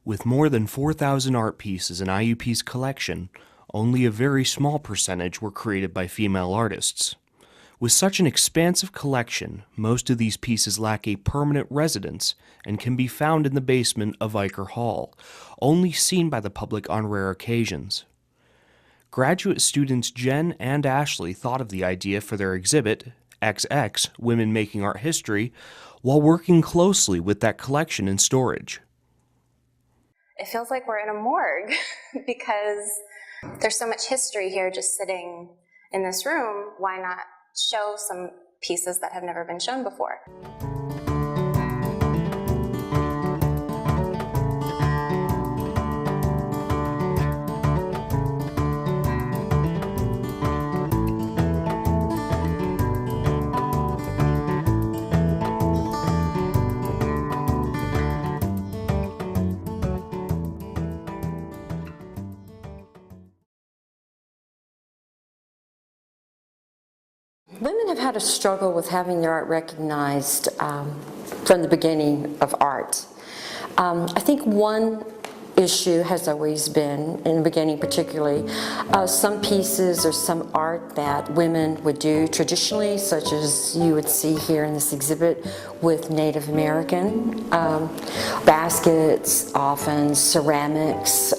With more than 4,000 art pieces in IUP's collection, only a very small percentage were created by female artists. With such an expansive collection, most of these pieces lack a permanent residence and can be found in the basement of Eicher Hall, only seen by the public on rare occasions. Graduate students Jen and Ashley thought of the idea for their exhibit, XX, Women Making Art History, while working closely with that collection in storage. It feels like we're in a morgue because there's so much history here just sitting in this room. Why not show some pieces that have never been shown before? Women have had a struggle with having their art recognized from the beginning of art. I think one issue has always been, in the beginning particularly, some pieces or some art that women would do traditionally, such as you would see here in this exhibit with Native American baskets, often ceramics,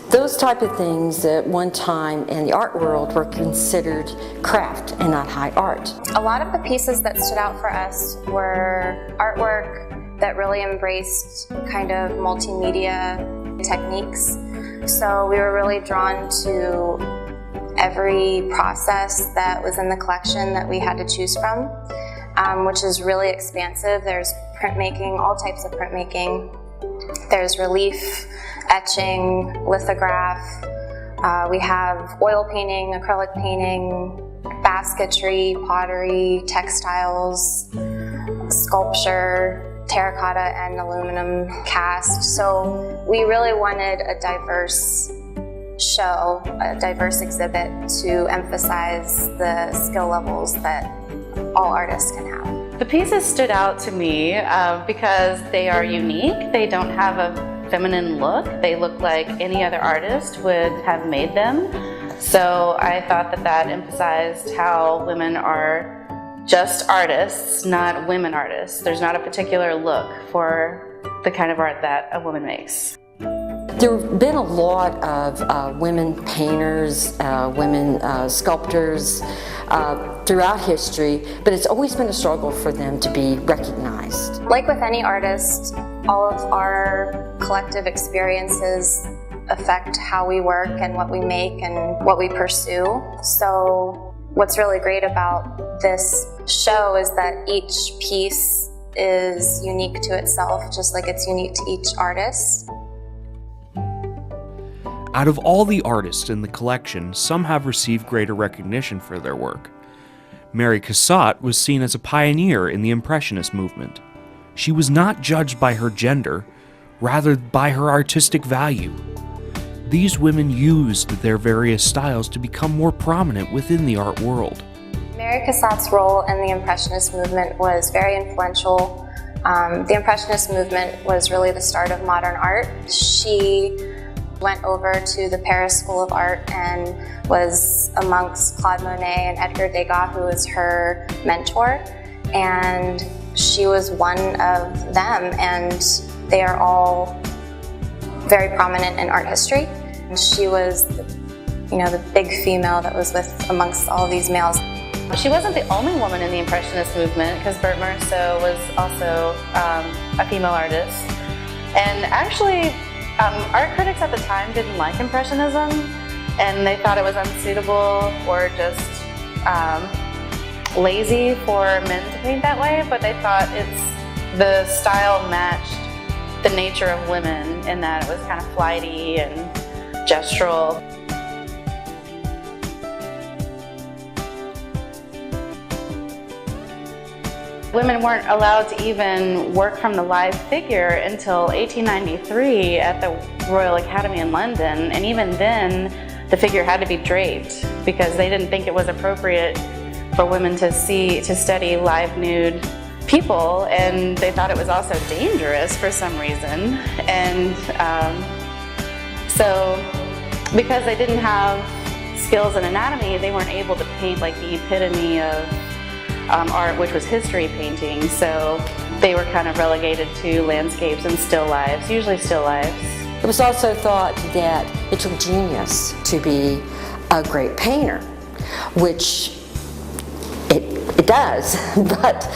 those type of things at one time in the art world were considered craft and not high art. A lot of the pieces that stood out for us were artwork that really embraced kind of multimedia techniques. So we were really drawn to every process that was in the collection that we had to choose from, which is really expansive. There's printmaking, all types of printmaking. There's relief, etching, lithograph. We have oil painting, acrylic painting, basketry, pottery, textiles, sculpture, terracotta and aluminum cast. So we really wanted a diverse show, a diverse exhibit to emphasize the skill levels that all artists can have. The pieces stood out to me because they are unique. They don't have a feminine look. They look like any other artist would have made them. So I thought that that emphasized how women are just artists, not women artists. There's not a particular look for the kind of art that a woman makes. There have been a lot of women painters, women sculptors throughout history, but it's always been a struggle for them to be recognized. Like with any artist, all of our collective experiences affect how we work and what we make and what we pursue. So what's really great about this show is that each piece is unique to itself, just like it's unique to each artist. Out of all the artists in the collection, some have received greater recognition for their work. Mary Cassatt was seen as a pioneer in the Impressionist movement. She was not judged by her gender, rather by her artistic value. These women used their various styles to become more prominent within the art world. Mary Cassatt's role in the Impressionist movement was very influential. The Impressionist movement was really the start of modern art. She went over to the Paris School of Art and was amongst Claude Monet and Edgar Degas, who was her mentor. And she was one of them, and they are all very prominent in art history. And she was, the big female that was with amongst all these males. She wasn't the only woman in the Impressionist movement, because Bert Merceau was also a female artist. And actually, art critics at the time didn't like Impressionism, and they thought it was unsuitable or just lazy for men to paint that way, but they thought the style matched the nature of women in that it was kind of flighty and gestural. Women weren't allowed to even work from the live figure until 1893 at the Royal Academy in London, and even then the figure had to be draped because they didn't think it was appropriate for women to study live nude people, and they thought it was also dangerous for some reason. And so because they didn't have skills in anatomy, they weren't able to paint like the epitome of art, which was history painting. So they were kind of relegated to landscapes and still lives, usually still lives. It was also thought that it took genius to be a great painter, which it does, but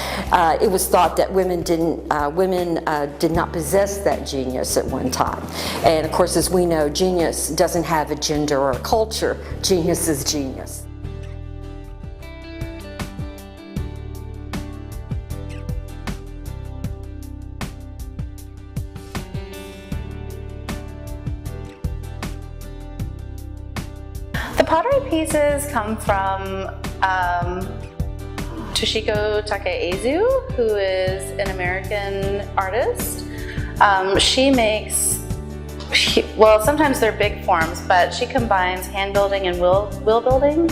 it was thought that women did not possess that genius at one time. And of course, as we know, genius doesn't have a gender or a culture. Genius is genius. The pottery pieces come from Toshiko Takaezu, who is an American artist. She makes, well, sometimes they're big forms, but she combines hand building and wheel building.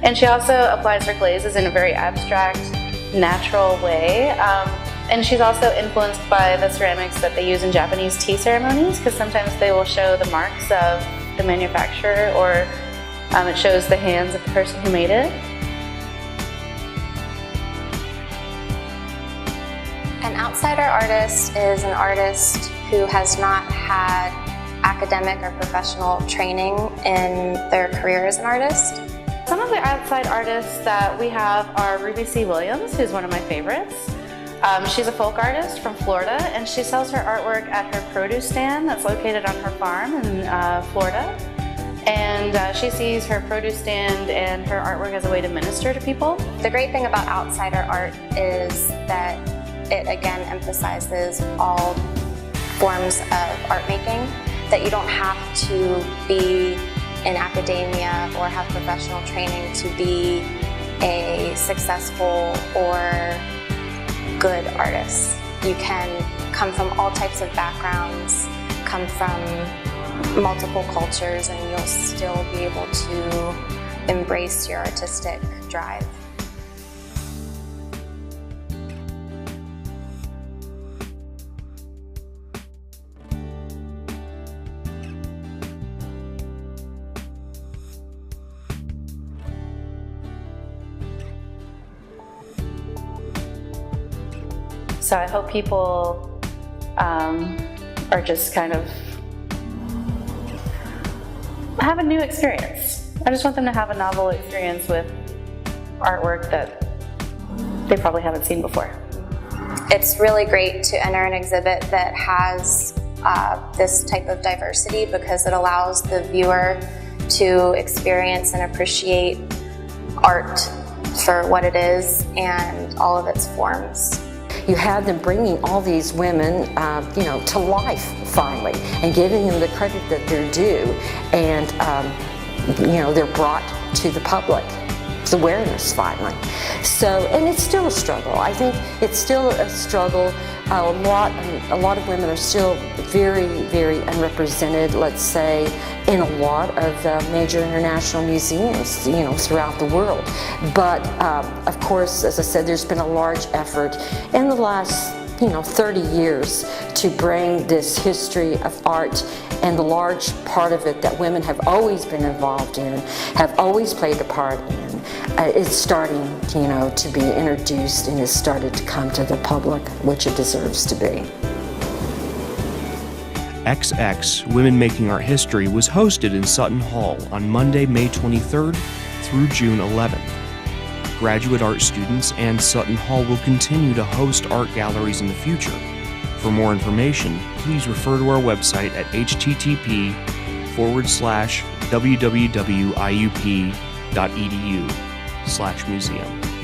And she also applies her glazes in a very abstract, natural way. And she's also influenced by the ceramics that they use in Japanese tea ceremonies, because sometimes they will show the marks of the manufacturer, or it shows the hands of the person who made it. An outsider artist is an artist who has not had academic or professional training in their career as an artist. Some of the outside artists that we have are Ruby C. Williams, who's one of my favorites. She's a folk artist from Florida, and she sells her artwork at her produce stand that's located on her farm in Florida. And she sees her produce stand and her artwork as a way to minister to people. The great thing about outsider art is that it again emphasizes all forms of art making, that you don't have to be in academia or have professional training to be a successful or good artist. You can come from all types of backgrounds, come from multiple cultures, and you'll still be able to embrace your artistic drive. So I hope people are just kind of have a new experience. I just want them to have a novel experience with artwork that they probably haven't seen before. It's really great to enter an exhibit that has this type of diversity, because it allows the viewer to experience and appreciate art for what it is and all of its forms. You have them bringing all these women, to life finally, and giving them the credit that they're due, and they're brought to the public. It's awareness finally. So, and it's still a struggle. I think it's still a struggle. A lot of women are still very, very unrepresented, let's say, in a lot of major international museums, throughout the world. But of course, as I said, there's been a large effort in the last 30 years to bring this history of art, and the large part of it that women have always been involved in, have always played a part in, is starting, to be introduced and has started to come to the public, which it deserves to be. XX Women Making Art History was hosted in Sutton Hall on Monday, May 23rd through June 11th. Graduate art students and Sutton Hall will continue to host art galleries in the future. For more information, please refer to our website at http://www.iup.edu/museum.